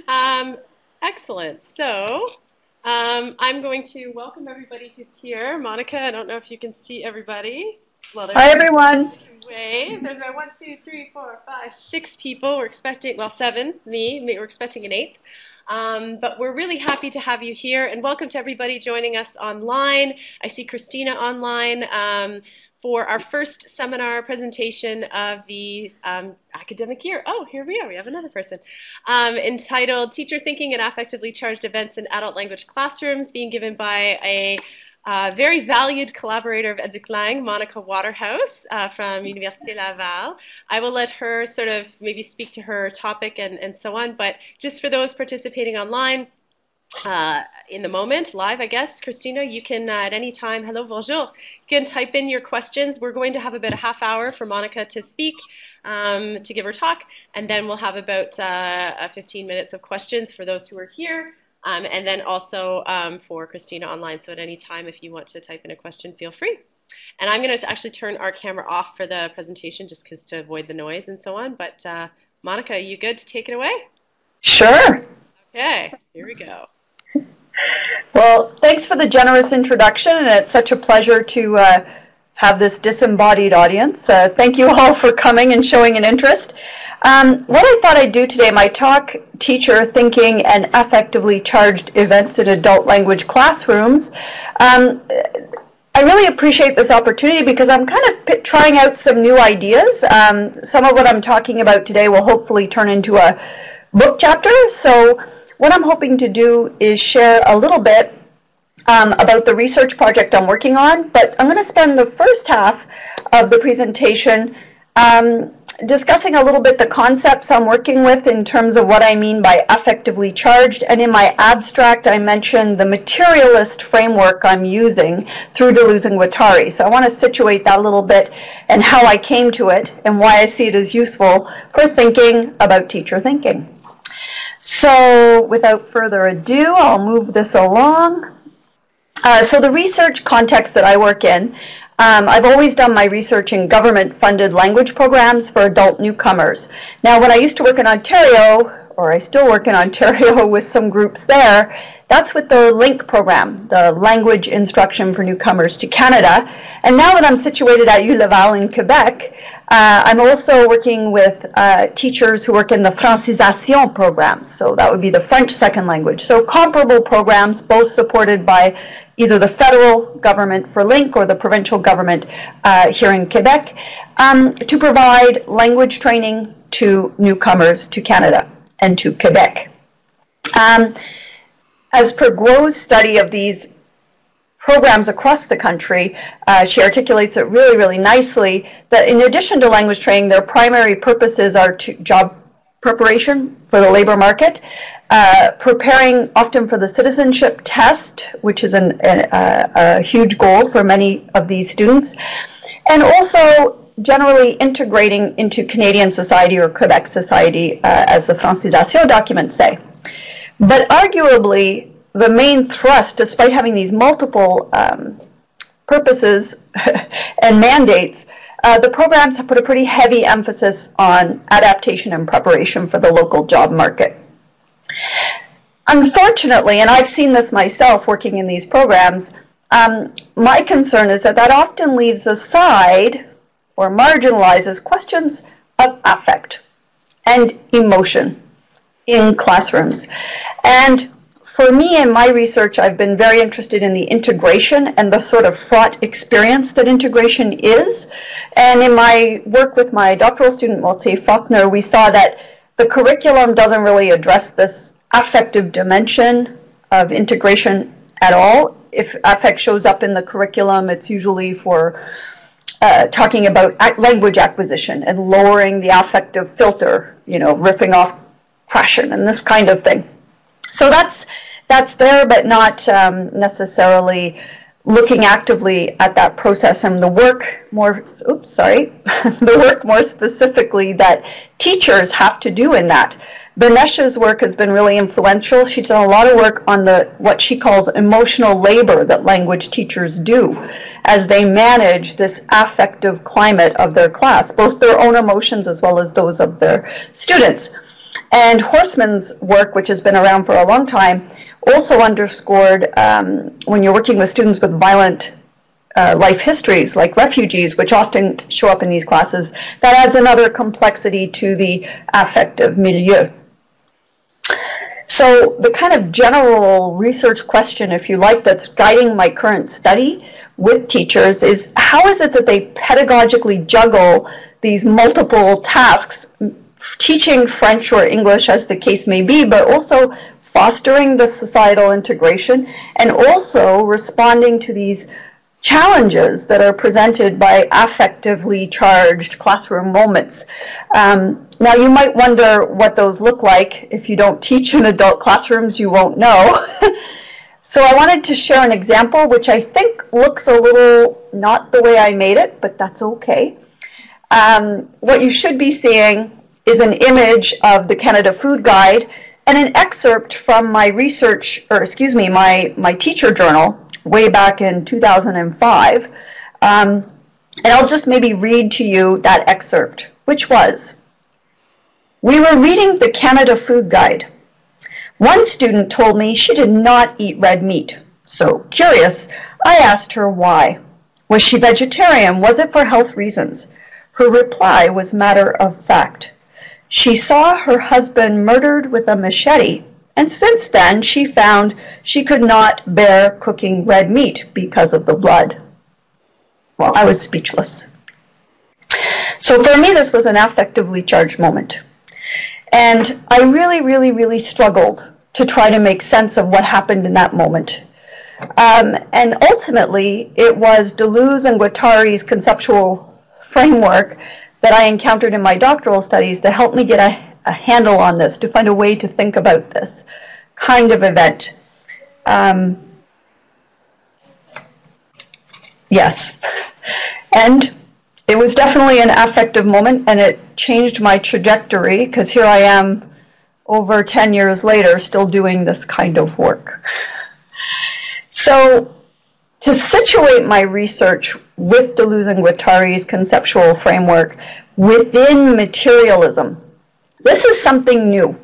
Excellent. So I'm going to welcome everybody who's here. Monica, I don't know if you can see everybody. Well, hi, everyone. Wave. There's about 1, 2, 3, 4, 5, 6 people. We're expecting, well, 7, me. We're expecting an 8th. But we're really happy to have you here, and welcome to everybody joining us online. I see Christina online for our first seminar presentation of the academic year. Oh, here we are. We have another person. Entitled Teacher Thinking in Affectively Charged Events in Adult Language Classrooms, being given by a very valued collaborator of EducLang, Monica Waterhouse from Université Laval. I will let her sort of maybe speak to her topic and so on, but just for those participating online, in the moment, live, I guess, Christina, you can at any time, hello, bonjour, you can type in your questions. We're going to have about a half hour for Monica to speak, to give her talk, and then we'll have about 15 minutes of questions for those who are here. And then also for Christina online, so at any time if you want to type in a question, feel free. And I'm going to actually turn our camera off for the presentation just because to avoid the noise and so on. But Monica, are you good to take it away? Sure. Okay, here we go. Well, thanks for the generous introduction, and it's such a pleasure to have this disembodied audience. Thank you all for coming and showing an interest. What I thought I'd do today, my talk, Teacher Thinking and Affectively Charged Events in Adult Language Classrooms, I really appreciate this opportunity because I'm kind of trying out some new ideas. Some of what I'm talking about today will hopefully turn into a book chapter. So what I'm hoping to do is share a little bit about the research project I'm working on, but I'm going to spend the first half of the presentation discussing a little bit the concepts I'm working with in terms of what I mean by affectively charged, and in my abstract I mentioned the materialist framework I'm using through Deleuze-Guattarian. So I want to situate that a little bit and how I came to it and why I see it as useful for thinking about teacher thinking. So without further ado, I'll move this along. So the research context that I work in, I've always done my research in government-funded language programs for adult newcomers. Now, when I used to work in Ontario, or I still work in Ontario with some groups there, that's with the LINC program, the Language Instruction for Newcomers to Canada. And now that I'm situated at U Laval in Quebec, I'm also working with teachers who work in the francisation programs. So that would be the French second language. So comparable programs, both supported by either the federal government for LINC or the provincial government here in Quebec, to provide language training to newcomers to Canada and to Quebec. As per Guo's study of these programs across the country, she articulates it really, really nicely, that in addition to language training, their primary purposes are to job preparation for the labor market, preparing often for the citizenship test, which is a huge goal for many of these students, and also generally integrating into Canadian society or Quebec society, as the francisation documents say. But arguably, the main thrust, despite having these multiple purposes and mandates, the programs have put a pretty heavy emphasis on adaptation and preparation for the local job market. Unfortunately, and I've seen this myself working in these programs, my concern is that that often leaves aside or marginalizes questions of affect and emotion in classrooms. And for me, in my research, I've been very interested in the integration and the sort of fraught experience that integration is. And in my work with my doctoral student, Malte Faulkner, we saw that the curriculum doesn't really address this affective dimension of integration at all. If affect shows up in the curriculum, it's usually for talking about language acquisition and lowering the affective filter, you know, ripping off question and this kind of thing. So that's there, but not necessarily looking actively at that process and the work more, the work more specifically that teachers have to do in that. Vanessa's work has been really influential. She's done a lot of work on what she calls emotional labor that language teachers do as they manage this affective climate of their class, both their own emotions as well as those of their students. And Horstman's work, which has been around for a long time, also underscored when you're working with students with violent life histories, like refugees, which often show up in these classes, that adds another complexity to the affective milieu. So the kind of general research question, if you like, that's guiding my current study with teachers is, how is it that they pedagogically juggle these multiple tasks, teaching French or English as the case may be, but also fostering the societal integration and also responding to these challenges that are presented by affectively charged classroom moments. Now you might wonder what those look like. If you don't teach in adult classrooms, you won't know. So I wanted to share an example which I think looks a little not the way I made it, but that's okay. What you should be seeing is an image of the Canada Food Guide and an excerpt from my research, or excuse me, my teacher journal way back in 2005. And I'll just maybe read to you that excerpt, which was, "We were reading the Canada Food Guide. One student told me she did not eat red meat. So, curious, I asked her why. Was she vegetarian? Was it for health reasons? Her reply was matter of fact. She saw her husband murdered with a machete, and since then she found she could not bear cooking red meat because of the blood." Well, I was speechless. So for me, this was an affectively charged moment. And I really struggled to try to make sense of what happened in that moment. And ultimately, it was Deleuze and Guattari's conceptual framework that I encountered in my doctoral studies that helped me get a handle on this, to find a way to think about this kind of event. Yes. And it was definitely an affective moment, and it changed my trajectory, because here I am over 10 years later still doing this kind of work. So to situate my research with Deleuze and Guattari's conceptual framework within materialism, this is something new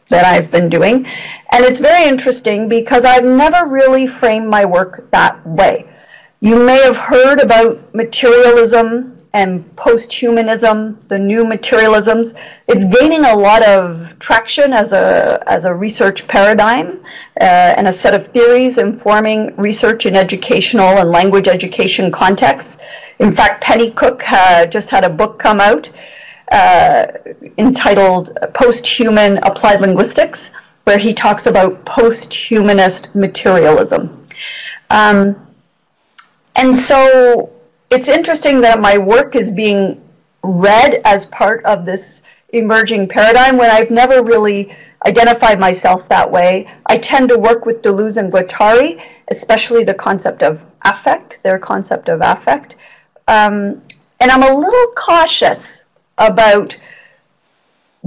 that I've been doing, and it's very interesting because I've never really framed my work that way. You may have heard about materialism and posthumanism, the new materialisms. It's gaining a lot of traction as a research paradigm and a set of theories informing research in educational and language education contexts. In fact, Pennycook just had a book come out entitled Posthuman Applied Linguistics, where he talks about posthumanist materialism. And so it's interesting that my work is being read as part of this emerging paradigm when I've never really identified myself that way. I tend to work with Deleuze and Guattari, especially the concept of affect, their concept of affect. And I'm a little cautious about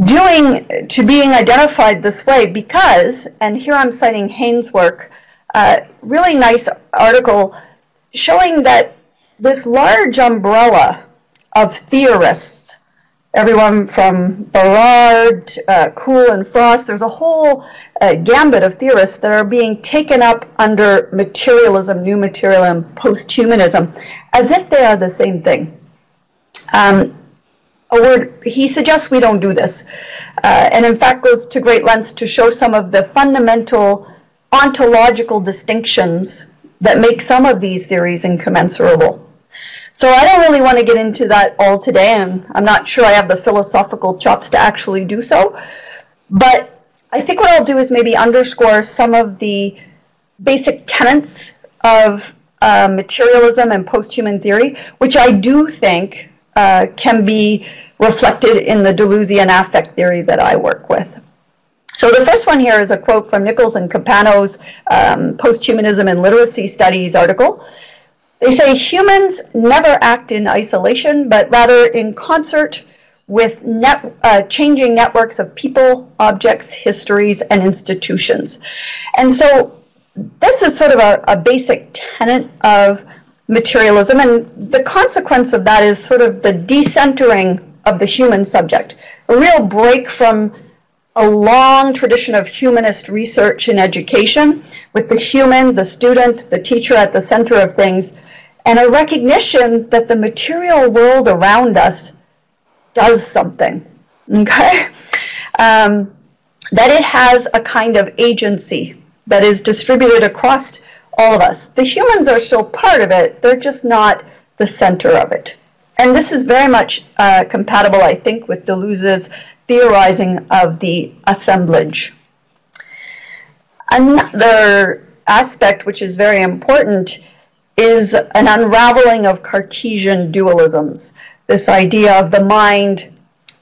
being identified this way because, and here I'm citing Haynes' work, really nice article showing that this large umbrella of theorists, everyone from Barrard, Kuhl, and Frost, there's a whole gambit of theorists that are being taken up under materialism, new materialism, posthumanism, as if they are the same thing. He suggests we don't do this, and in fact goes to great lengths to show some of the fundamental ontological distinctions that make some of these theories incommensurable. So I don't really want to get into that all today, and I'm not sure I have the philosophical chops to actually do so. But I think what I'll do is maybe underscore some of the basic tenets of materialism and posthuman theory, which I do think can be reflected in the Deleuzian affect theory that I work with. So the first one here is a quote from Nichols and Capano's Posthumanism and Literacy Studies article. They say, humans never act in isolation, but rather in concert with changing networks of people, objects, histories, and institutions. And so this is sort of a basic tenet of materialism, and the consequence of that is sort of the decentering of the human subject, a real break from a long tradition of humanist research in education, with the human, the student, the teacher at the center of things, and a recognition that the material world around us does something, okay? That it has a kind of agency that is distributed across all of us. The humans are still part of it, they're just not the center of it. And this is very much compatible, I think, with Deleuze's theorizing of the assemblage. Another aspect which is very important is an unraveling of Cartesian dualisms, this idea of the mind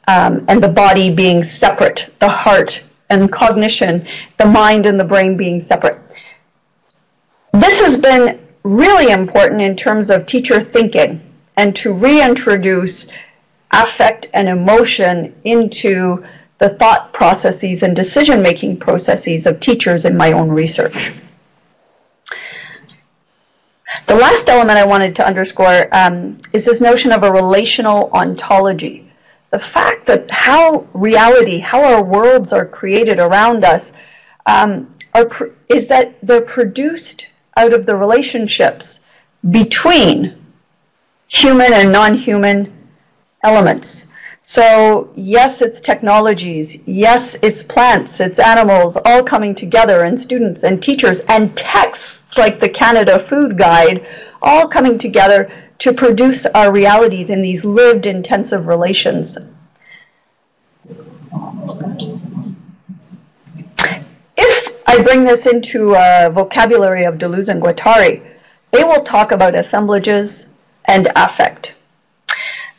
and the body being separate, the heart and cognition, the mind and the brain being separate. This has been really important in terms of teacher thinking and to reintroduce affect and emotion into the thought processes and decision-making processes of teachers in my own research. The last element I wanted to underscore is this notion of a relational ontology. The fact that how our worlds are created around us is that they're produced out of the relationships between human and non-human elements. So yes, it's technologies, yes, it's plants, it's animals, all coming together, and students and teachers and texts like the Canada Food Guide, all coming together to produce our realities in these lived intensive relations. If I bring this into a vocabulary of Deleuze and Guattari, they will talk about assemblages and affect.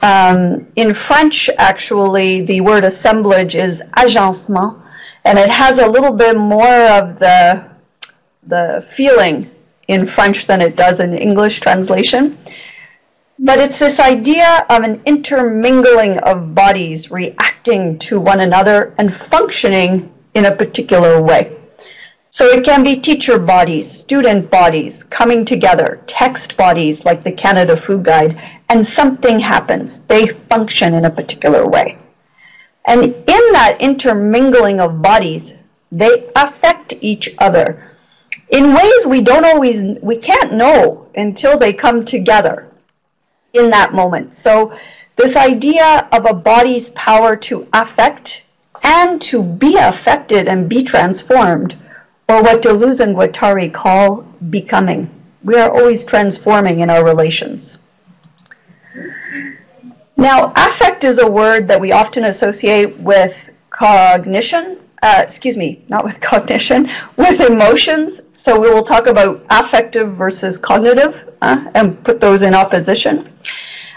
In French, actually, the word assemblage is agencement, and it has a little bit more of the feeling in French than it does in English translation. But it's this idea of an intermingling of bodies reacting to one another and functioning in a particular way. So it can be teacher bodies, student bodies coming together, text bodies like the Canada Food Guide, and something happens. They function in a particular way. And in that intermingling of bodies, they affect each other in ways we can't know until they come together in that moment. So this idea of a body's power to affect and to be affected and be transformed, or what Deleuze and Guattari call becoming. We are always transforming in our relations. Now, affect is a word that we often associate with cognition, not with cognition, with emotions. So we will talk about affective versus cognitive and put those in opposition.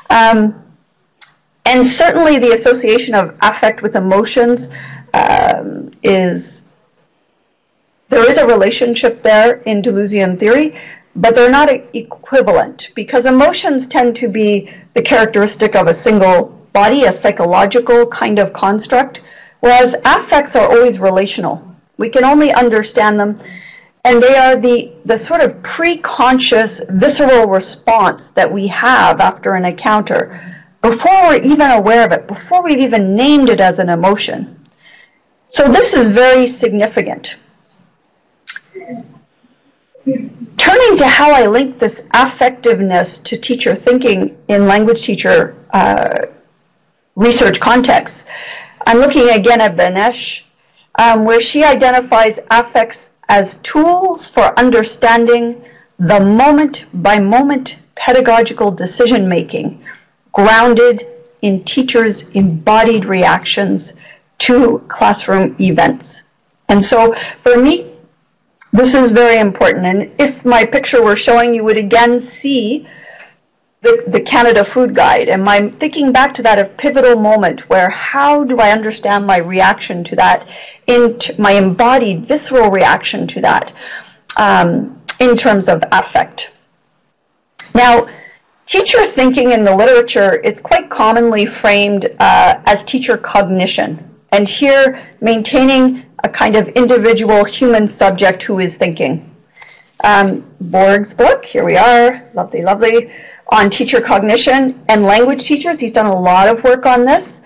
And certainly the association of affect with emotions there is a relationship there in Deleuzian theory, but they're not equivalent because emotions tend to be the characteristic of a single body, a psychological kind of construct, whereas affects are always relational. We can only understand them, and they are the sort of pre-conscious visceral response that we have after an encounter before we're even aware of it, before we've even named it as an emotion. So this is very significant. Turning to how I link this affectiveness to teacher thinking in language teacher research contexts, I'm looking again at Benesh, where she identifies affects as tools for understanding the moment-by-moment pedagogical decision-making grounded in teachers' embodied reactions to classroom events. And so for me, this is very important. And if my picture were showing, you would again see the Canada Food Guide. And I'm thinking back to that pivotal moment where how do I understand my reaction to that, my embodied visceral reaction to that in terms of affect. Now, teacher thinking in the literature is quite commonly framed as teacher cognition. And here, maintaining a kind of individual human subject who is thinking. Borg's book, here we are, lovely, lovely, on teacher cognition and language teachers. He's done a lot of work on this.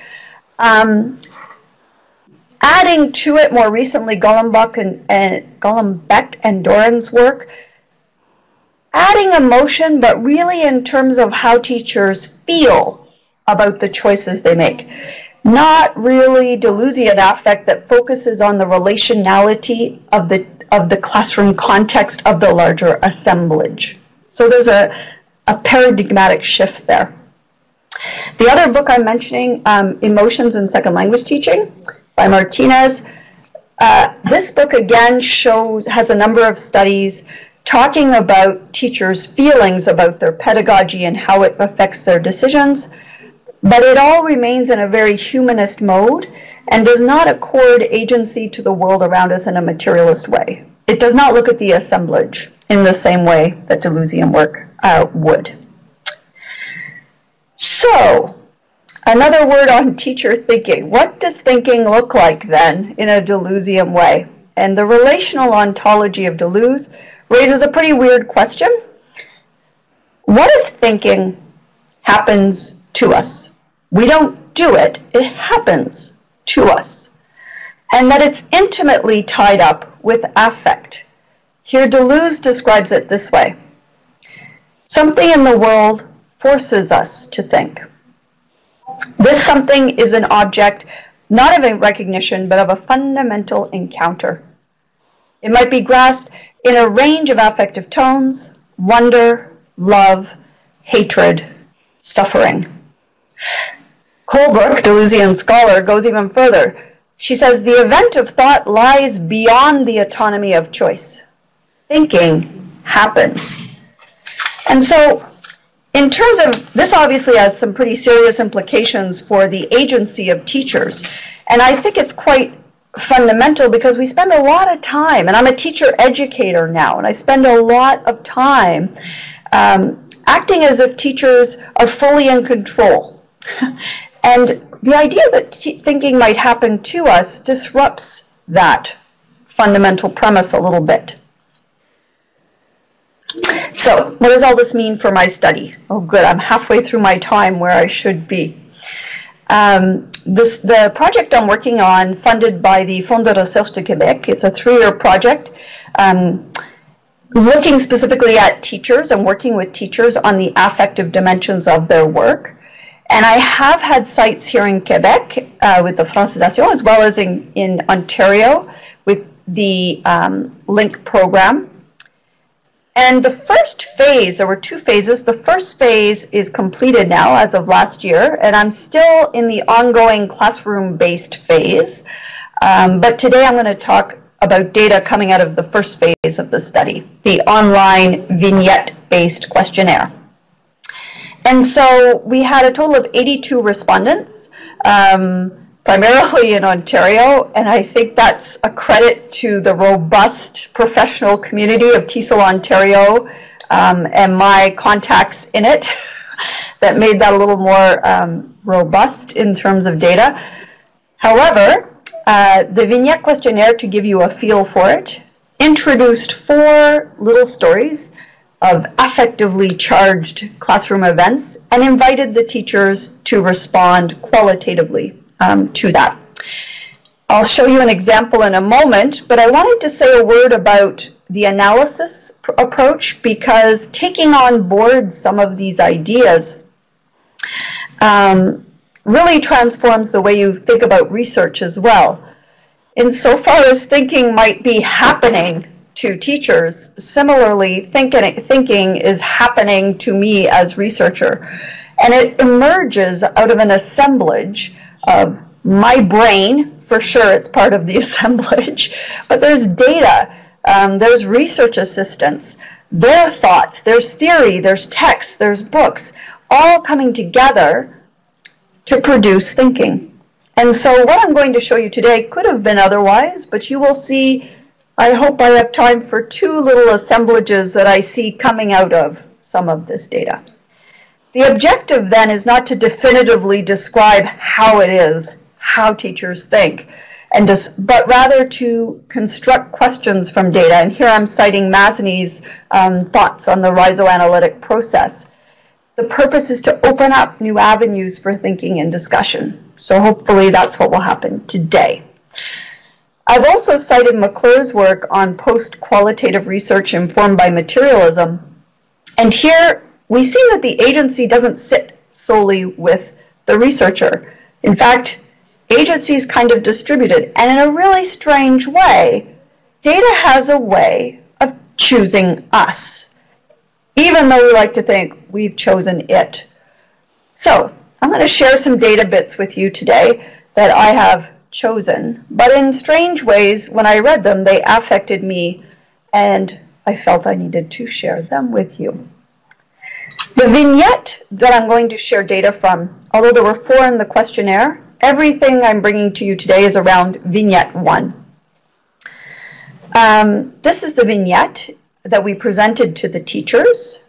adding to it more recently Golombek and Doran's work, adding emotion, but really in terms of how teachers feel about the choices they make. Not really Deleuzian affect that focuses on the relationality of the classroom context of the larger assemblage. So there's a paradigmatic shift there. The other book I'm mentioning, Emotions in Second Language Teaching by Martinez. This book again has a number of studies talking about teachers' feelings about their pedagogy and how it affects their decisions, but it all remains in a very humanist mode and does not accord agency to the world around us in a materialist way. It does not look at the assemblage in the same way that Deleuzian work would. So, another word on teacher thinking. What does thinking look like then in a Deleuzian way? And the relational ontology of Deleuze raises a pretty weird question. What if thinking happens to us? We don't do it, it happens to us. And that it's intimately tied up with affect. Here Deleuze describes it this way. Something in the world forces us to think. This something is an object not of a recognition, but of a fundamental encounter. It might be grasped in a range of affective tones: wonder, love, hatred, suffering. Colebrook, Deleuzian scholar, goes even further. She says the event of thought lies beyond the autonomy of choice. Thinking happens. And so, in terms of, this obviously has some pretty serious implications for the agency of teachers. And I think it's quite fundamental because we spend a lot of time, and I'm a teacher educator now, and I spend a lot of time acting as if teachers are fully in control. And the idea that thinking might happen to us disrupts that fundamental premise a little bit. So, what does all this mean for my study? Oh good, I'm halfway through my time where I should be. The project I'm working on, funded by the Fonds de Recherche de Quebec, it's a 3-year project looking specifically at teachers and working with teachers on the affective dimensions of their work. And I have had sites here in Quebec with the Francisation, as well as in Ontario with the LINK program. And the first phase, there were 2 phases. The first phase is completed now as of last year, and I'm still in the ongoing classroom-based phase. But today I'm going to talk about data coming out of the first phase of the study, the online vignette-based questionnaire. And so we had a total of 82 respondents, primarily in Ontario, and I think that's a credit to the robust professional community of TESOL Ontario and my contacts in it that made that a little more robust in terms of data. However, the vignette questionnaire, to give you a feel for it, introduced 4 little stories of affectively charged classroom events and invited the teachers to respond qualitatively to that. I'll show you an example in a moment, but I wanted to say a word about the analysis approach, because taking on board some of these ideas really transforms the way you think about research as well. Insofar as thinking might be happening to teachers, similarly thinking is happening to me as researcher. And it emerges out of an assemblage of my brain, for sure it's part of the assemblage, but there's data, there's research assistants, their thoughts, there's theory, there's text, there's books, all coming together to produce thinking. And so what I'm going to show you today could have been otherwise, but you will see, I hope I have time for 2 little assemblages that I see coming out of some of this data. The objective then is not to definitively describe how it is, how teachers think, but rather to construct questions from data. And here I'm citing Masny's thoughts on the rhizoanalytic process. The purpose is to open up new avenues for thinking and discussion. So hopefully that's what will happen today. I've also cited McClure's work on post-qualitative research informed by materialism. And here we see that the agency doesn't sit solely with the researcher. In fact, agency is kind of distributed. And in a really strange way, data has a way of choosing us, even though we like to think we've chosen it. So I'm going to share some data bits with you today that I have chosen, but in strange ways, when I read them, they affected me, and I felt I needed to share them with you. The vignette that I'm going to share data from, although there were 4 in the questionnaire, everything I'm bringing to you today is around vignette 1. This is the vignette that we presented to the teachers.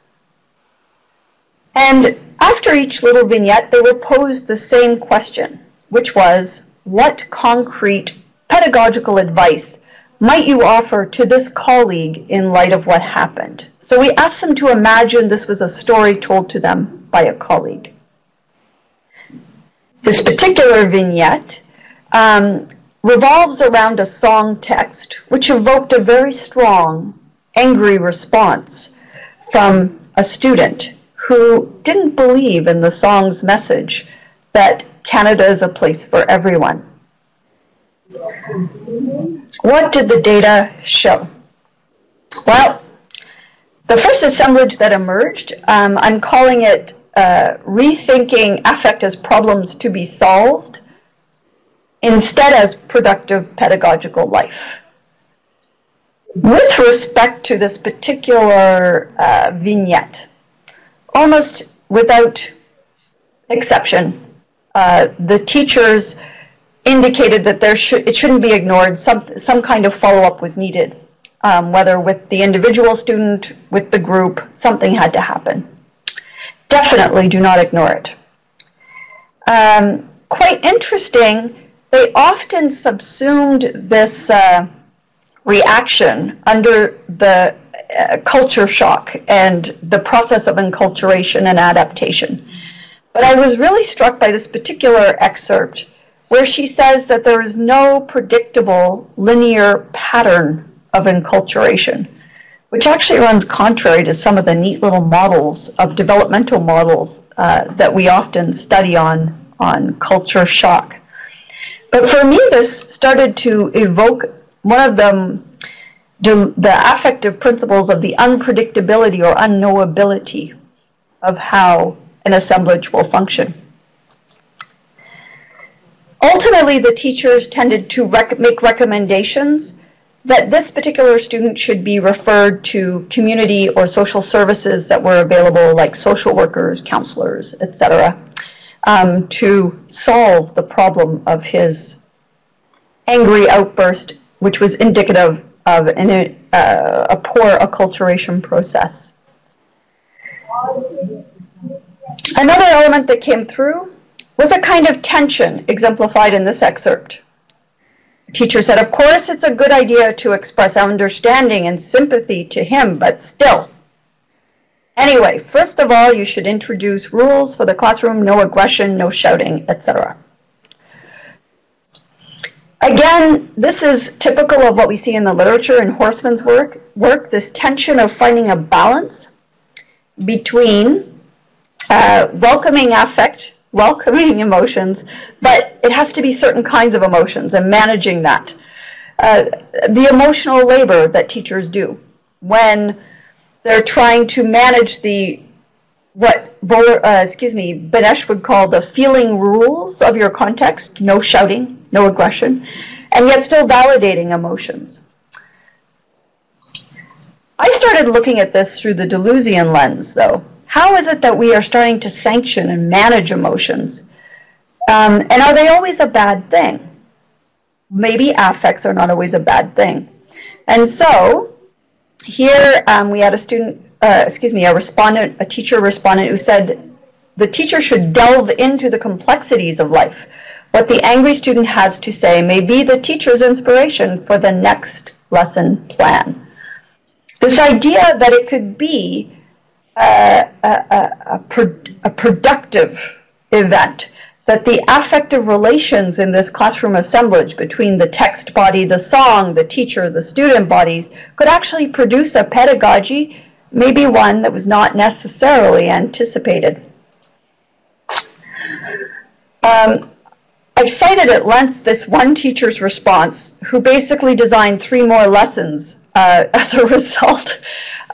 And after each little vignette, they were posed the same question, which was, what concrete pedagogical advice might you offer to this colleague in light of what happened? So we asked them to imagine this was a story told to them by a colleague. This particular vignette revolves around a song text, which evoked a very strong, angry response from a student who didn't believe in the song's message that Canada is a place for everyone. What did the data show? Well, the first assemblage that emerged, I'm calling it rethinking affect as problems to be solved instead as productive pedagogical life. With respect to this particular vignette, almost without exception, the teachers indicated that it shouldn't be ignored. Some kind of follow-up was needed, whether with the individual student, with the group, something had to happen. Definitely do not ignore it. Quite interesting, they often subsumed this reaction under the culture shock and the process of enculturation and adaptation. But I was really struck by this particular excerpt where she says that there is no predictable linear pattern of enculturation, which actually runs contrary to some of the neat little models of developmental models that we often study on culture shock. But for me, this started to evoke one of the affective principles of the unpredictability or unknowability of how an assemblage will function. Ultimately, the teachers tended to make recommendations that this particular student should be referred to community or social services that were available, like social workers, counselors, etc., to solve the problem of his angry outburst, which was indicative of a poor acculturation process. Another element that came through was a kind of tension exemplified in this excerpt. The teacher said, of course, it's a good idea to express understanding and sympathy to him, but still. Anyway, first of all, you should introduce rules for the classroom, no aggression, no shouting, etc. Again, this is typical of what we see in the literature in Horstman's work, this tension of finding a balance between welcoming affect, welcoming emotions, but it has to be certain kinds of emotions and managing that. The emotional labor that teachers do when they're trying to manage what Benesh would call the feeling rules of your context, no shouting, no aggression, and yet still validating emotions. I started looking at this through the Deleuzian lens, though. How is it that we are starting to sanction and manage emotions? And are they always a bad thing? Maybe affects are not always a bad thing. And so here we had a teacher respondent who said the teacher should delve into the complexities of life. What the angry student has to say may be the teacher's inspiration for the next lesson plan. This idea that it could be a productive event, that the affective relations in this classroom assemblage between the text body, the song, the teacher, the student bodies could actually produce a pedagogy, maybe one that was not necessarily anticipated. I've cited at length this one teacher's response who basically designed 3 more lessons as a result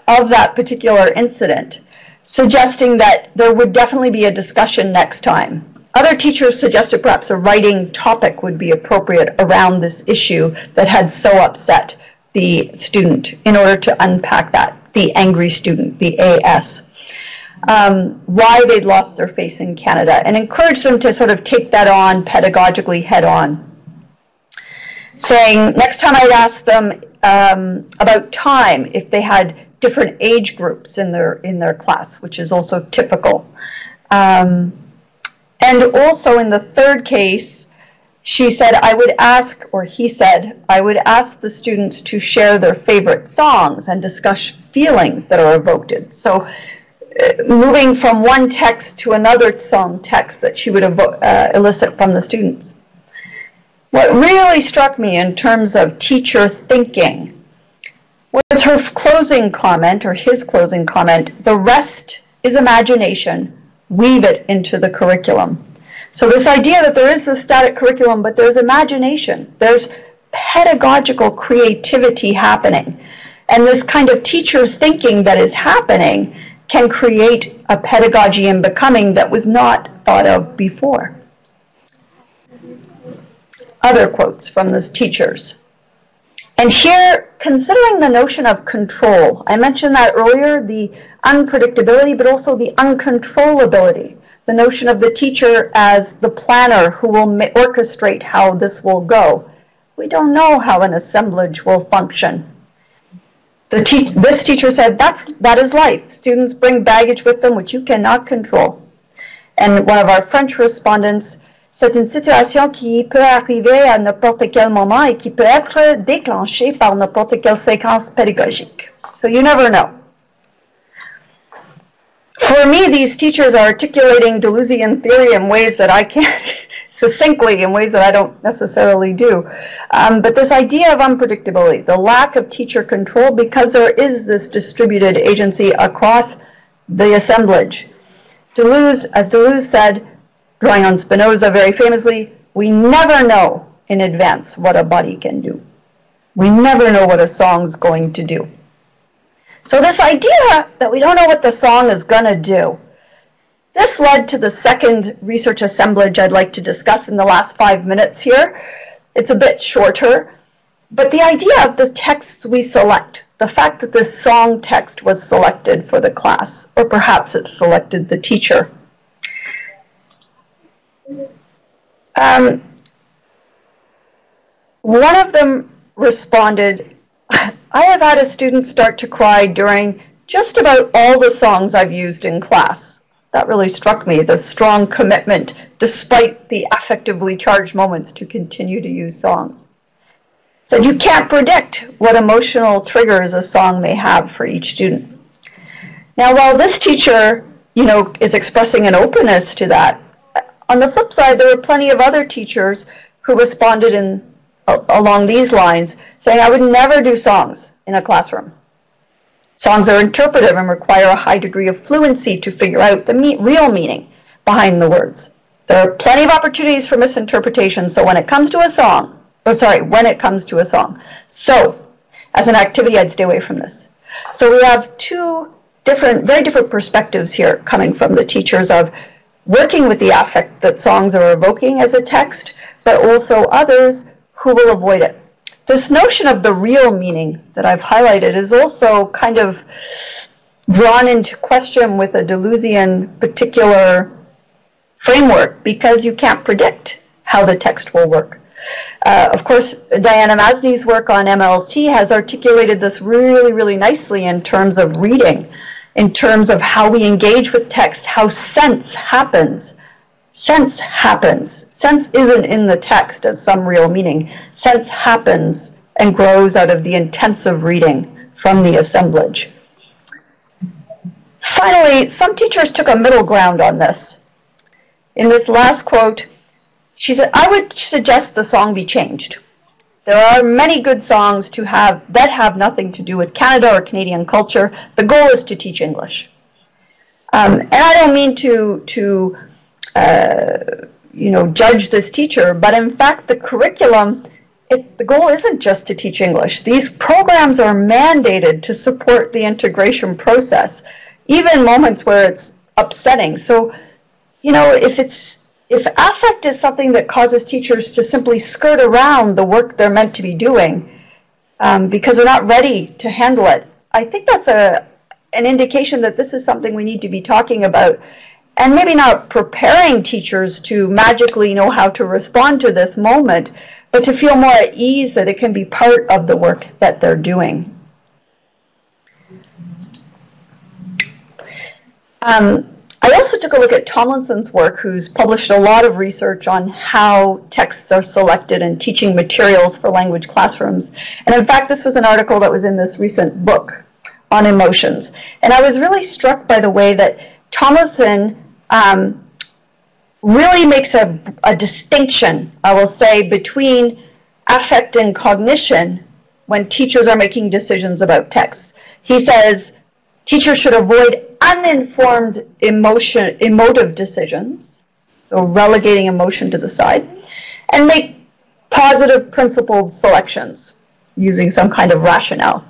of that particular incident, suggesting that there would definitely be a discussion next time. Other teachers suggested perhaps a writing topic would be appropriate around this issue that had so upset the student in order to unpack that, the angry student, the AS. Why they'd lost their faith in Canada, and encourage them to sort of take that on pedagogically head on. Saying next time I'd ask them about time, if they had different age groups in their class, which is also typical. And also in the third case, she said, I would ask, or he said, I would ask the students to share their favorite songs and discuss feelings that are evoked. So moving from one text to another song text that she would elicit from the students. What really struck me in terms of teacher thinking was her closing comment, or his closing comment, the rest is imagination, weave it into the curriculum. So this idea that there is the static curriculum, but there's imagination, there's pedagogical creativity happening. And this kind of teacher thinking that is happening can create a pedagogy in becoming that was not thought of before. Other quotes from these teachers. And here, considering the notion of control, I mentioned that earlier, the unpredictability, but also the uncontrollability, the notion of the teacher as the planner who will orchestrate how this will go. We don't know how an assemblage will function. This teacher said, that is life. Students bring baggage with them which you cannot control. And one of our French respondents, c'est une situation qui peut arriver à n'importe quel moment et qui peut être déclenchée par n'importe quelle séquence pédagogique. So you never know. For me, these teachers are articulating Deleuzian theory in ways that I can't, succinctly, in ways that I don't necessarily do. But this idea of unpredictability, the lack of teacher control, because there is this distributed agency across the assemblage. Deleuze, as Deleuze said, drawing on Spinoza very famously, we never know in advance what a body can do. We never know what a song's going to do. So this idea that we don't know what the song is going to do, this led to the second research assemblage I'd like to discuss in the last 5 minutes here. It's a bit shorter, but the idea of the texts we select, the fact that this song text was selected for the class, or perhaps it selected the teacher. One of them responded, I have had a student start to cry during just about all the songs I've used in class. That really struck me, the strong commitment, despite the affectively charged moments, to continue to use songs. Said you can't predict what emotional triggers a song may have for each student. Now, while this teacher, is expressing an openness to that, on the flip side, there were plenty of other teachers who responded along these lines, saying, I would never do songs in a classroom. Songs are interpretive and require a high degree of fluency to figure out the real meaning behind the words. There are plenty of opportunities for misinterpretation, so when it comes to a song, so as an activity, I'd stay away from this. So we have two very different perspectives here coming from the teachers of working with the affect that songs are evoking as a text, but also others who will avoid it. This notion of the real meaning that I've highlighted is also kind of drawn into question with a Deleuzian particular framework, because you can't predict how the text will work. Of course, Diana Masny's work on MLT has articulated this really, really nicely in terms of reading, in terms of how we engage with text, how sense happens. Sense happens. Sense isn't in the text as some real meaning. Sense happens and grows out of the intensive reading from the assemblage. Finally, some teachers took a middle ground on this. in this last quote, she said, "I would suggest the song be changed. There are many good songs that have nothing to do with Canada or Canadian culture. The goal is to teach English." And I don't mean to judge this teacher, but in fact, the curriculum, the goal isn't just to teach English. These programs are mandated to support the integration process, even moments where it's upsetting. So, if affect is something that causes teachers to simply skirt around the work they're meant to be doing because they're not ready to handle it, I think that's an indication that this is something we need to be talking about, and maybe not preparing teachers to magically know how to respond to this moment, but to feel more at ease that it can be part of the work that they're doing. I also took a look at Tomlinson's work, who's published a lot of research on how texts are selected in teaching materials for language classrooms. And in fact, this was an article that was in this recent book on emotions. And I was really struck by the way that Tomlinson really makes a distinction, I will say, between affect and cognition when teachers are making decisions about texts. He says teachers should avoid uninformed emotive decisions, so relegating emotion to the side, and make positive principled selections using some kind of rationale.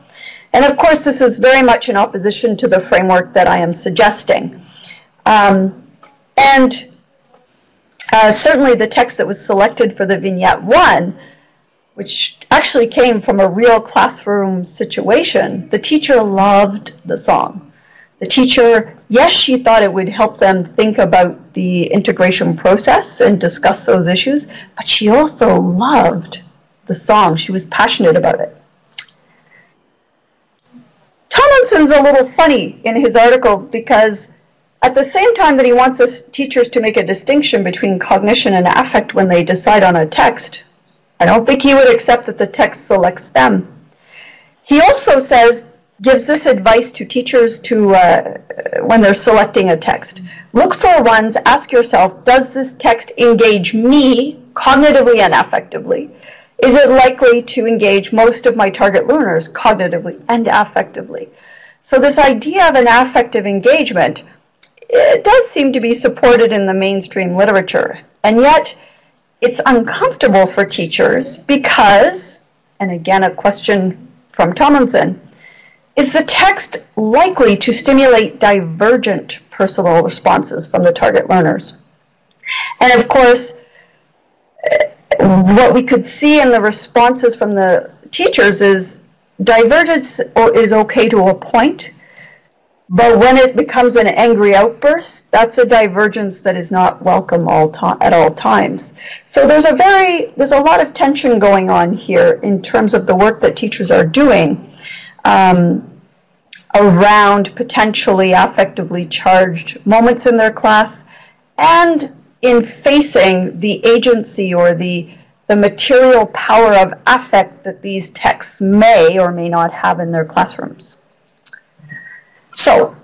And of course, this is very much in opposition to the framework that I am suggesting. Certainly the text that was selected for the vignette 1, which actually came from a real classroom situation, the teacher loved the song. The teacher, yes, she thought it would help them think about the integration process and discuss those issues, but she also loved the song. She was passionate about it. Tomlinson's a little funny in his article because at the same time that he wants us teachers to make a distinction between cognition and affect when they decide on a text, I don't think he would accept that the text selects them. He also gives this advice to teachers when they're selecting a text. Look for ones, ask yourself, does this text engage me cognitively and affectively? Is it likely to engage most of my target learners cognitively and affectively? So this idea of an affective engagement, it does seem to be supported in the mainstream literature. And yet, it's uncomfortable for teachers because, and again a question from Tomlinson, is the text likely to stimulate divergent personal responses from the target learners? And of course, what we could see in the responses from the teachers is divergence is okay to a point, but when it becomes an angry outburst, that's a divergence that is not welcome at all times. So there's a lot of tension going on here in terms of the work that teachers are doing around potentially affectively charged moments in their class and in facing the agency or the material power of affect that these texts may or may not have in their classrooms. So,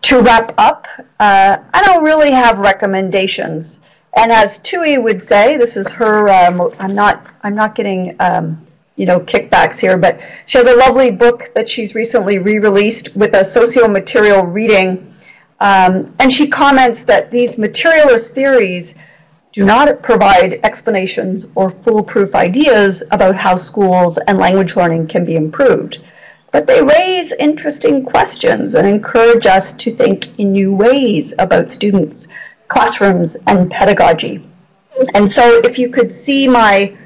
to wrap up, I don't really have recommendations. And as Tui would say, this is her, I'm not getting, kickbacks here, but she has a lovely book that she's recently re-released with a socio-material reading. And she comments that these materialist theories do not provide explanations or foolproof ideas about how schools and language learning can be improved. But they raise interesting questions and encourage us to think in new ways about students, classrooms, and pedagogy. And so if you could see my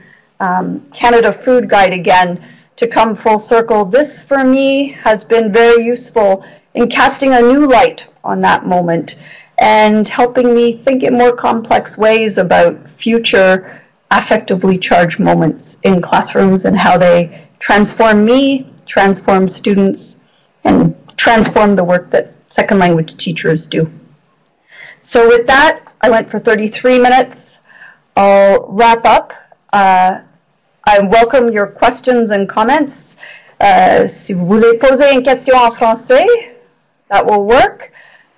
Canada Food Guide again to come full circle, this for me has been very useful in casting a new light on that moment and helping me think in more complex ways about future affectively charged moments in classrooms and how they transform me, transform students, and transform the work that second language teachers do. So with that, I went for 33 minutes. I'll wrap up. I welcome your questions and comments. Si vous voulez poser une question en français, that will work.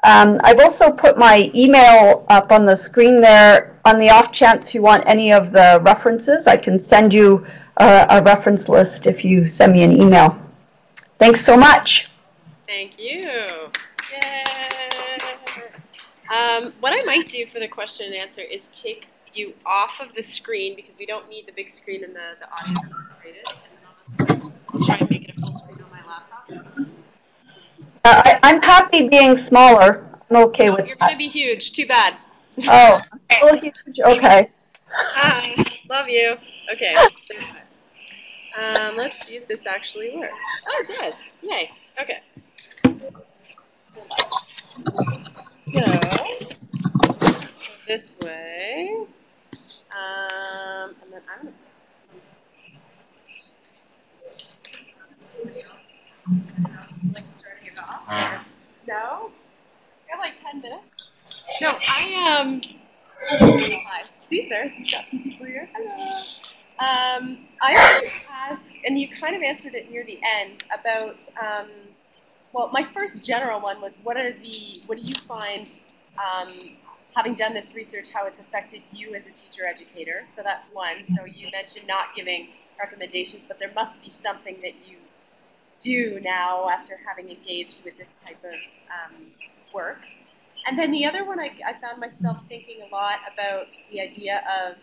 I've also put my email up on the screen there. On the off chance you want any of the references, I can send you a reference list if you send me an email. Thanks so much. Thank you. Yay. What I might do for the question and answer is take you off of the screen, because we don't need the big screen in the audience integrated. And I'll try and make it a full screen on my laptop. I'm happy being smaller. I'm okay with You're that. going to be huge. Too bad. Oh, still huge. Okay. Love you. Okay. Let's see if this actually works. Oh, it does. Yay. Okay. So, this way. And then I'm going to like starting it off. No? You have like 10 minutes? No, I am. Hi. See, we've got some people here. Hello. I wanted to ask, and you kind of answered it near the end, about, well, my first general one was what do you find, having done this research, how it's affected you as a teacher-educator? So that's one. So you mentioned not giving recommendations, but there must be something that you do now after having engaged with this type of work. And then the other one, I found myself thinking a lot about the idea of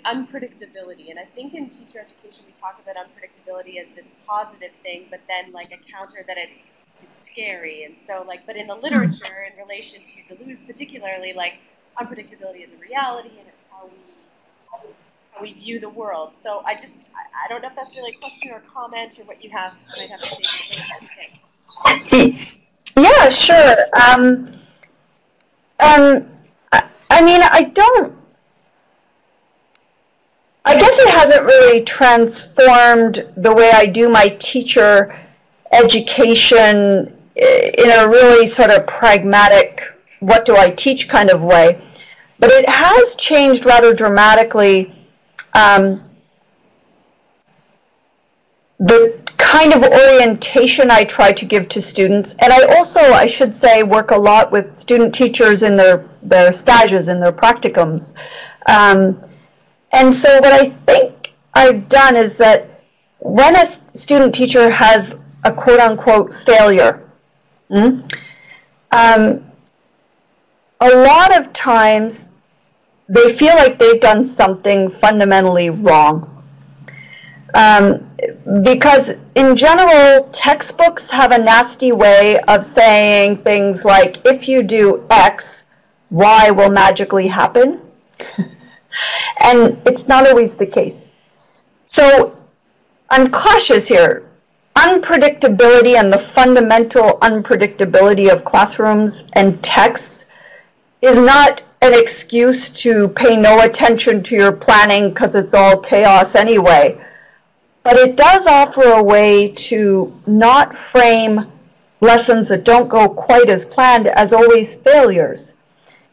unpredictability. And I think in teacher education we talk about unpredictability as this positive thing, but then like a counter that it's scary. And so like, but in the literature in relation to Deleuze particularly, like unpredictability is a reality and it's how we view the world. So I don't know if that's really a question or a comment or what you might have to say about those two things. Yeah, sure. I mean, I guess it hasn't really transformed the way I do my teacher education in a really sort of pragmatic, what do I teach kind of way. But it has changed rather dramatically the kind of orientation I try to give to students. And I also, I should say, work a lot with student teachers in their stages, in their practicums. And so what I think I've done is that when a student teacher has a quote-unquote failure, a lot of times they feel like they've done something fundamentally wrong. Because in general, textbooks have a nasty way of saying things like, if you do X, Y will magically happen. And it's not always the case. So I'm cautious here. Unpredictability and the fundamental unpredictability of classrooms and texts is not an excuse to pay no attention to your planning because it's all chaos anyway. But it does offer a way to not frame lessons that don't go quite as planned as always failures.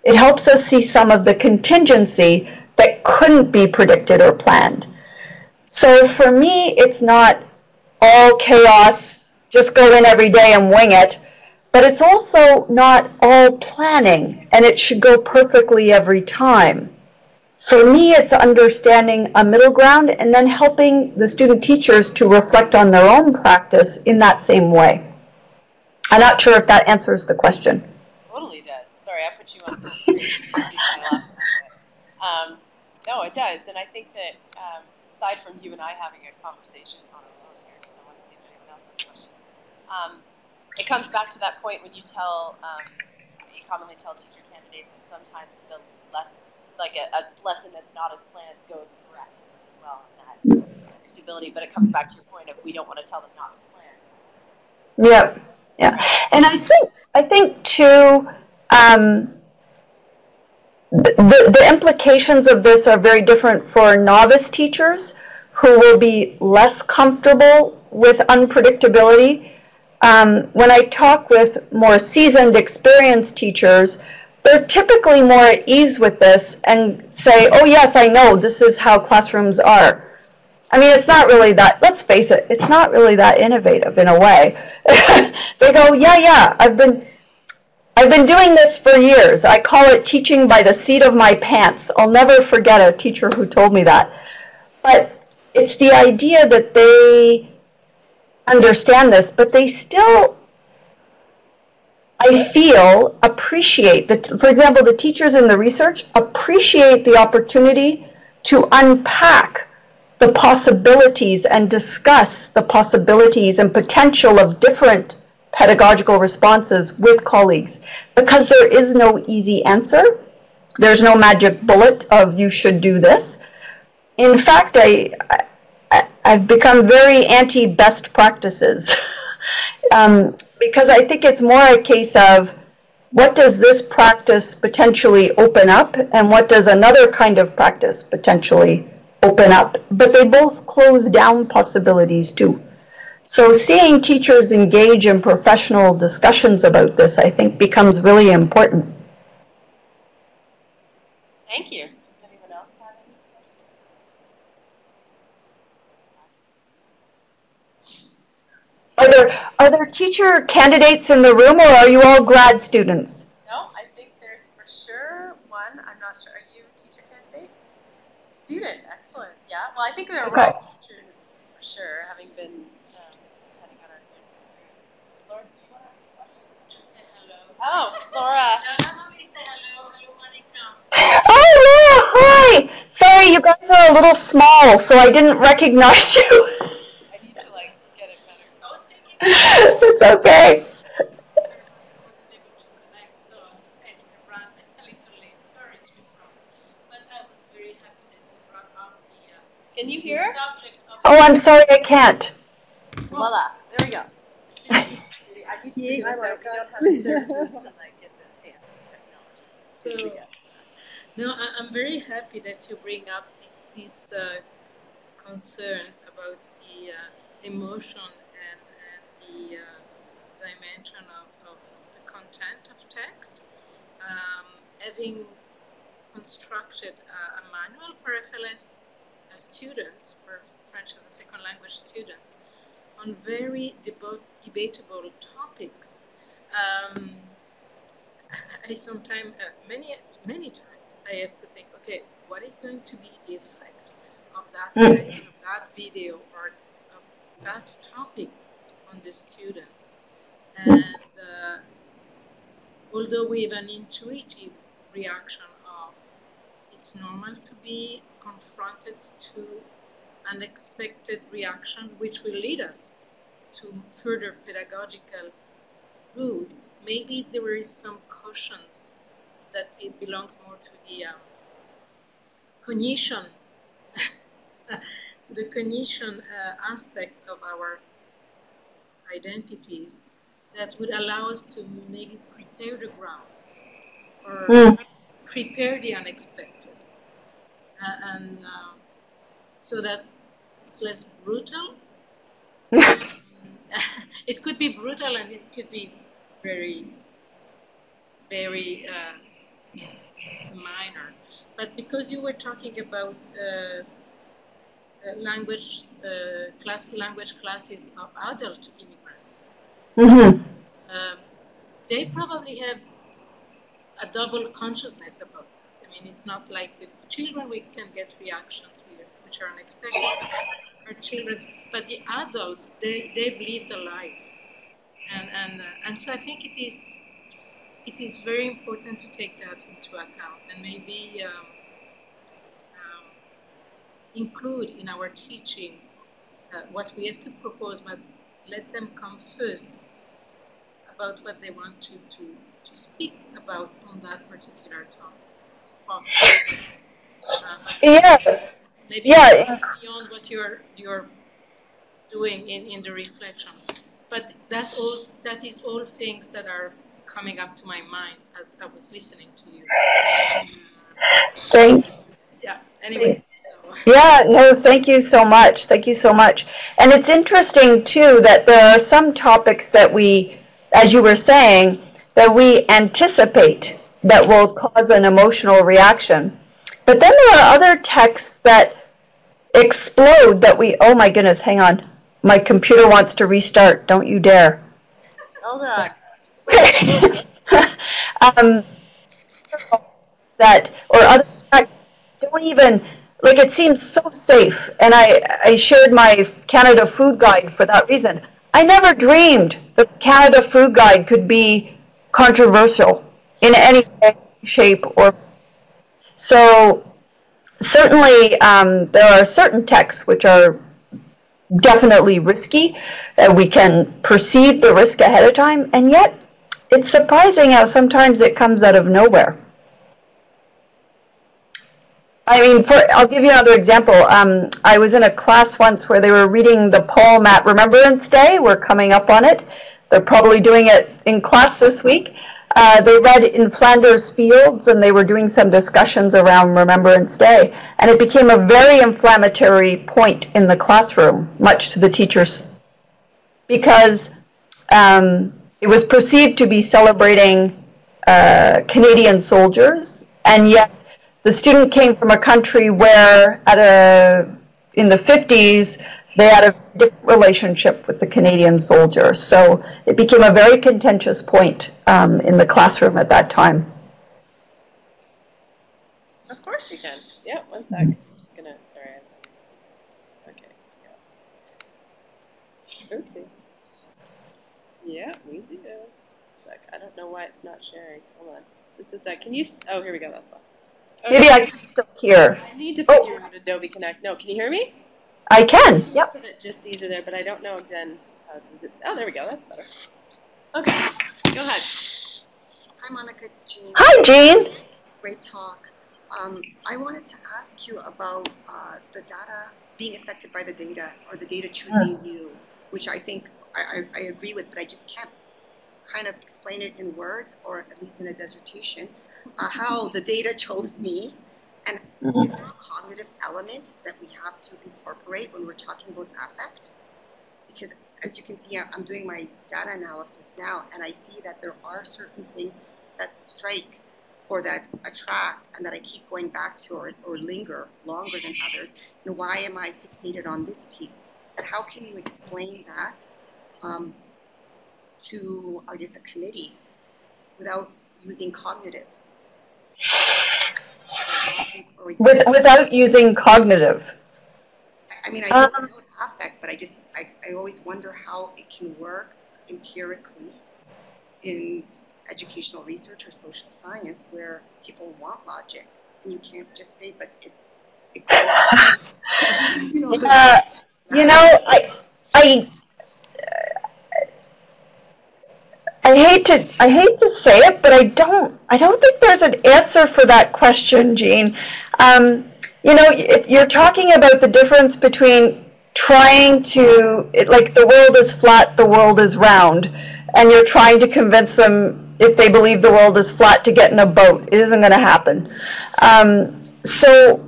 It helps us see some of the contingency that couldn't be predicted or planned. So for me, it's not all chaos, just go in every day and wing it, but it's also not all planning, and it should go perfectly every time. For me, it's understanding a middle ground and then helping the student teachers to reflect on their own practice in that same way. I'm not sure if that answers the question. Totally does. Sorry, I put you on the no, it does. And I think that aside from you and I having a conversation on our own here, because I want to see if anyone else has questions, it comes back to that point when you you commonly tell teacher candidates that sometimes the like a lesson that's not as planned goes correct as well in that predictability, but it comes back to your point of we don't want to tell them not to plan. Yeah, yeah. And I think too, the implications of this are very different for novice teachers who will be less comfortable with unpredictability. When I talk with more seasoned, experienced teachers, they're typically more at ease with this and say, oh yes, I know, this is how classrooms are. I mean, it's not really that, let's face it, it's not really that innovative in a way. They go, yeah, I've been doing this for years. I call it teaching by the seat of my pants. I'll never forget a teacher who told me that. But it's the idea that they understand this, but they still, I feel, appreciate that. For example, the teachers in the research appreciate the opportunity to unpack the possibilities and discuss the possibilities and potential of different pedagogical responses with colleagues, because there is no easy answer. There's no magic bullet of you should do this. In fact, I've become very anti-best practices because I think it's more a case of what does this practice potentially open up and what does another kind of practice potentially open up, but they both close down possibilities too. So seeing teachers engage in professional discussions about this, I think, becomes really important. Thank you. Does anyone else have any questions? Are there teacher candidates in the room, or are you all grad students? No, I think there's for sure one. I'm not sure. Are you a teacher candidate? Student, excellent. Yeah. Well, I think they're all teachers for sure, having been having had our years of experience. Laura, do you want to ask a question? Just say hello. Oh, Laura. Let me say hello. Hello, Monica. Oh, Laura, hi. Sorry, you guys are a little small, so I didn't recognize you. I need to get it better. I was thinking. It's okay. Can you hear? Oh, I'm sorry, I can't. Voila, there we go. I need to do it there. We don't have services to get the fancy technology. So, no, I'm very happy that you bring up these concerns about the emotion and the dimension of the content of text. Having constructed a manual for FLS students, for French as a second language students, on very debatable topics. I sometimes, many times, I have to think, okay, what is going to be the effect of that text, of that video, or of that topic on the students? And although we have an intuitive reaction of it's normal to be confronted to unexpected reaction, which will lead us to further pedagogical routes, maybe there is some cautions that it belongs more to the cognition, to the cognition aspect of our identities that would allow us to maybe prepare the ground or prepare the unexpected. And so that it's less brutal. It could be brutal and it could be very, very minor. But because you were talking about language classes of adult immigrants, they probably have a double consciousness about it. I mean, it's not like with children we can get reactions which are unexpected, or children, but the adults, they've lived a life, and so I think it is very important to take that into account and maybe include in our teaching what we have to propose, but let them come first about what they want to speak about on that particular topic. Maybe beyond what you're doing in the reflection, but that is all things that are coming up to my mind as I was listening to you. Anyway. Yeah, no, thank you so much. Thank you so much. And it's interesting too that there are some topics that we, as you were saying, that we anticipate that will cause an emotional reaction. But then there are other texts that explode that we, oh my goodness, hang on. My computer wants to restart. Don't you dare. Oh God. um, that, or other don't even, like, it seems so safe. And I shared my Canada Food Guide for that reason. I never dreamed that Canada Food Guide could be controversial in any way, shape, or so. Certainly, there are certain texts which are definitely risky. We can perceive the risk ahead of time, and yet it's surprising how sometimes it comes out of nowhere. I mean, I'll give you another example. I was in a class once where they were reading the poem at Remembrance Day. We're coming up on it. They're probably doing it in class this week. They read In Flanders Fields, and they were doing some discussions around Remembrance Day. And it became a very inflammatory point in the classroom, much to the teachers, because it was perceived to be celebrating Canadian soldiers, and yet the student came from a country where, in the 50s, they had a different relationship with the Canadian soldier. So it became a very contentious point in the classroom at that time. Of course you can. Yeah, one sec. I'm just gonna, sorry. Okay. Yeah. Oopsie. Yeah, we do. Sec. I don't know why it's not sharing. Hold on. Just a sec. Can you, oh, here we go. That's fine. Okay. Maybe I can still hear. I need to figure out Adobe Connect. No, can you hear me? I can, yep. So that just these are there, but I don't know then how does it, oh, there we go, that's better. Okay, go ahead. Hi, Monica, it's Jean. Hi, Jean. Great talk. I wanted to ask you about the data being affected by the data, or the data choosing you, which I think I agree with, but I just can't kind of explain it in words, or at least in a dissertation, how the data chose me. And is there a cognitive element that we have to incorporate when we're talking about affect? Because as you can see, I'm doing my data analysis now, and I see that there are certain things that strike or that attract and that I keep going back to or linger longer than others. And why am I fixated on this piece? And how can you explain that to, I guess, a committee without using cognitive? Without using cognitive. I mean, I don't know affect, but I always wonder how it can work empirically in educational research or social science where people want logic, and you can't just say, but it goes. I hate to say it, but I don't think there's an answer for that question, Jean. You're talking about the difference between trying to, like, the world is flat, the world is round, and you're trying to convince them, if they believe the world is flat, to get in a boat. It isn't going to happen. So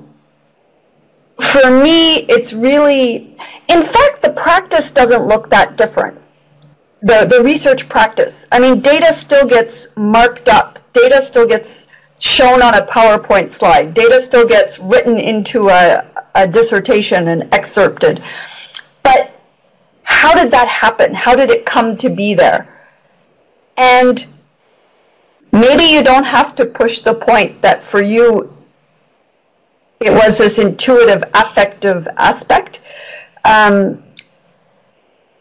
for me, it's really, in fact, the practice doesn't look that different. The research practice. I mean, data still gets marked up. Data still gets shown on a PowerPoint slide. Data still gets written into a dissertation and excerpted. But how did that happen? How did it come to be there? And maybe you don't have to push the point that for you it was this intuitive, affective aspect.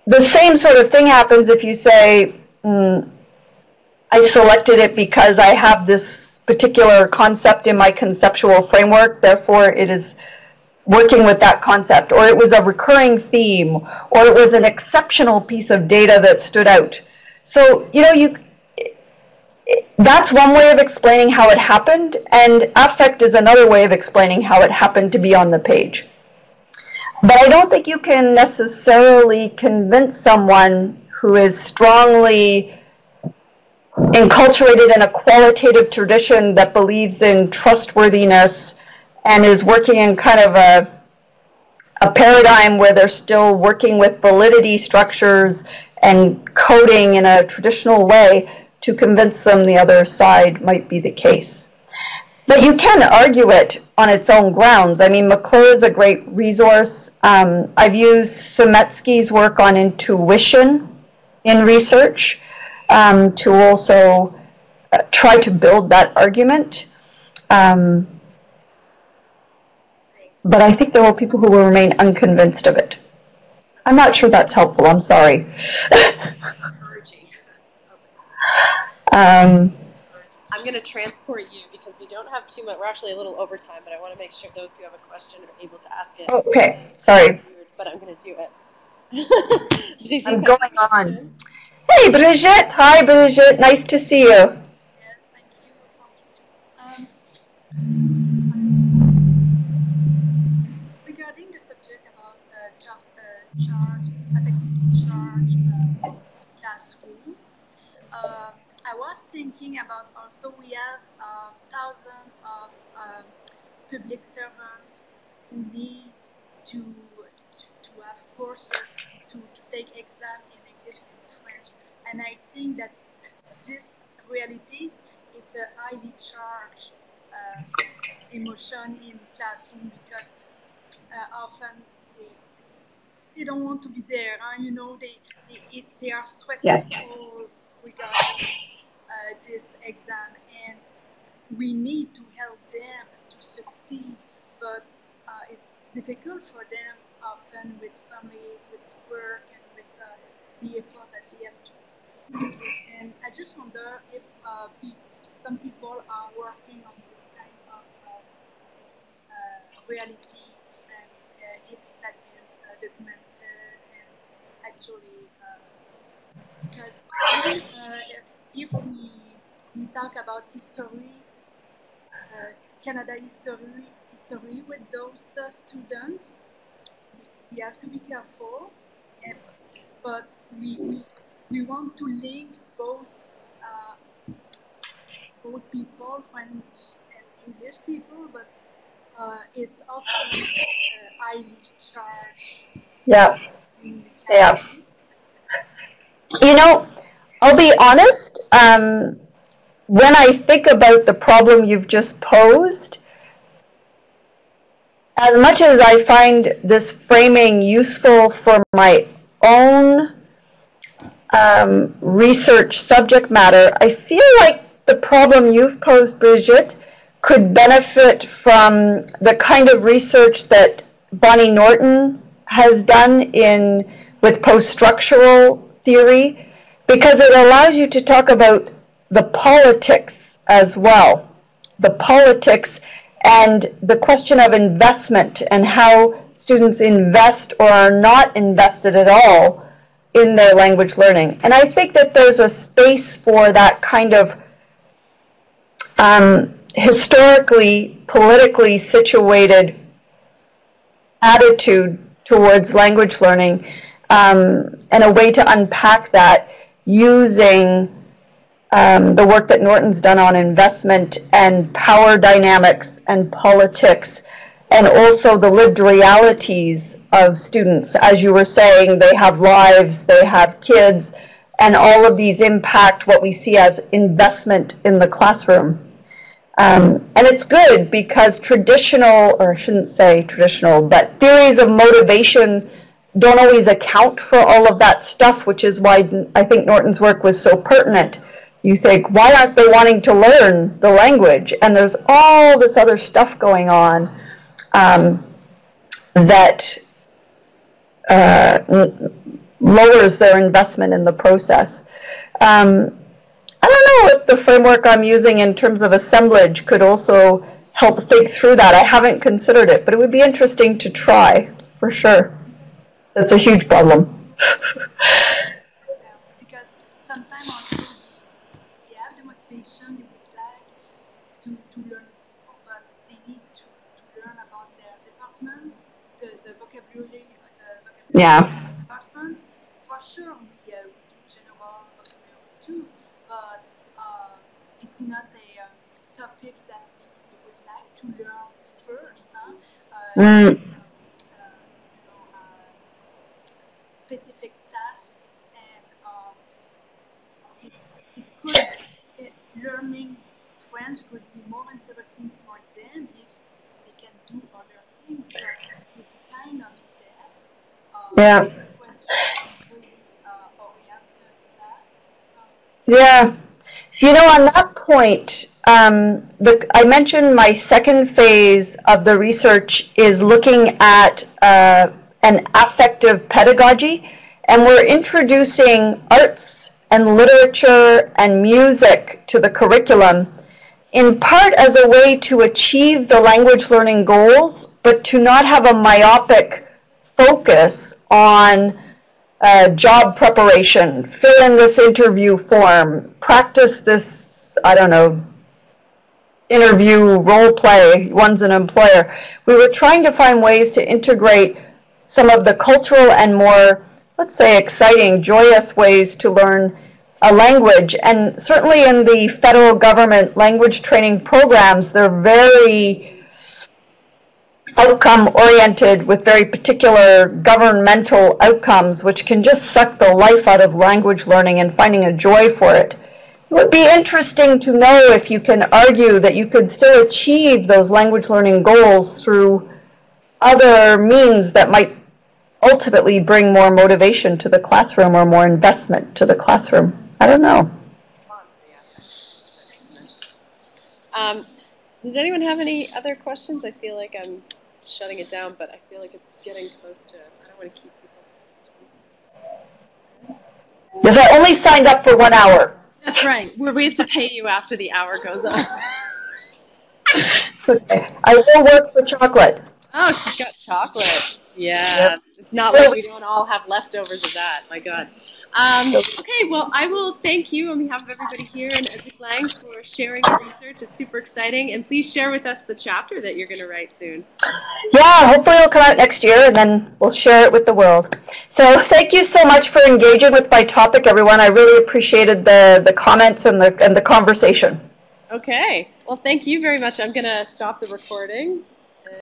The same sort of thing happens if you say, I selected it because I have this particular concept in my conceptual framework, therefore it is working with that concept, or it was a recurring theme, or it was an exceptional piece of data that stood out. So, that's one way of explaining how it happened, and affect is another way of explaining how it happened to be on the page. But I don't think you can necessarily convince someone who is strongly enculturated in a qualitative tradition that believes in trustworthiness and is working in kind of a paradigm where they're still working with validity structures and coding in a traditional way, to convince them the other side might be the case. But you can argue it on its own grounds. I mean, McClure is a great resource. I've used Semetsky's work on intuition in research to also try to build that argument. But I think there will be people who will remain unconvinced of it. I'm not sure that's helpful. I'm sorry. I'm going to transport you because we don't have too much. We're actually a little over time, but I want to make sure those who have a question are able to ask it. Okay, sorry. But I'm going to do it. I'm going on. Hey, Brigitte. Hi, Brigitte. Nice to see you. Yes, thank you. Regarding the subject about affectively charged classroom, I was thinking about also we have thousands of public servants who need to have courses to take exam in English and in French, and I think that this reality is a highly charged emotion in classroom because often they don't want to be there. You know, they are stressful regarding this exam, and we need to help them to succeed, but it's difficult for them often with families, with work, and with the effort that they have to do. And I just wonder if some people are working on this kind of realities and if it has been documented and actually because if we talk about history, Canada history with those students, we have to be careful, but we want to link both people, French and English people, but it's often highly charged. Yeah. Yeah. You know, I'll be honest, when I think about the problem you've just posed, as much as I find this framing useful for my own research subject matter, I feel like the problem you've posed, Brigitte, could benefit from the kind of research that Bonnie Norton has done with post-structural theory, because it allows you to talk about the politics as well, the politics and the question of investment and how students invest or are not invested at all in their language learning. And I think that there's a space for that kind of historically, politically situated attitude towards language learning, and a way to unpack that using the work that Norton's done on investment and power dynamics and politics, and also the lived realities of students. As you were saying, they have lives, they have kids, and all of these impact what we see as investment in the classroom. And it's good because traditional, or I shouldn't say traditional, but theories of motivation don't always account for all of that stuff, which is why I think Norton's work was so pertinent. You think, why aren't they wanting to learn the language? And there's all this other stuff going on that lowers their investment in the process. I don't know if the framework I'm using in terms of assemblage could also help think through that. I haven't considered it, but it would be interesting to try, for sure. That's a huge problem. Because sometimes also they have the motivation, they would like to learn more, but they need to learn about their departments, the vocabulary, departments. For sure, we do general vocabulary too, but it's not a topic that we would like to learn first. Specific task, and learning French could be more interesting for them if they can do other things. But this kind of test, question really oriented task. Yeah. You know, on that point, I mentioned my second phase of the research is looking at an affective pedagogy, and we're introducing arts and literature and music to the curriculum, in part as a way to achieve the language learning goals, but to not have a myopic focus on job preparation, fill in this interview form, practice this, I don't know, interview role play, one's an employer. We were trying to find ways to integrate some of the cultural and more, let's say, exciting, joyous ways to learn a language. And certainly in the federal government language training programs, they're very outcome-oriented with very particular governmental outcomes, which can just suck the life out of language learning and finding a joy for it. It would be interesting to know if you can argue that you could still achieve those language learning goals through other means that might ultimately bring more motivation to the classroom or more investment to the classroom. I don't know. Does anyone have any other questions? I feel like I'm shutting it down, but I feel like it's getting close to, I don't want to keep people. Yes, I only signed up for 1 hour. That's right. We have to pay you after the hour goes on. Okay. I will work for chocolate. Oh, she's got chocolate. Yeah. Yep. It's not like we don't all have leftovers of that. My God. Okay, well, I will thank you on behalf of everybody here in EducLang for sharing your research. It's super exciting. And please share with us the chapter that you're going to write soon. Yeah, hopefully it'll come out next year, and then we'll share it with the world. So thank you so much for engaging with my topic, everyone. I really appreciated the comments and the conversation. Okay. Well, thank you very much. I'm going to stop the recording.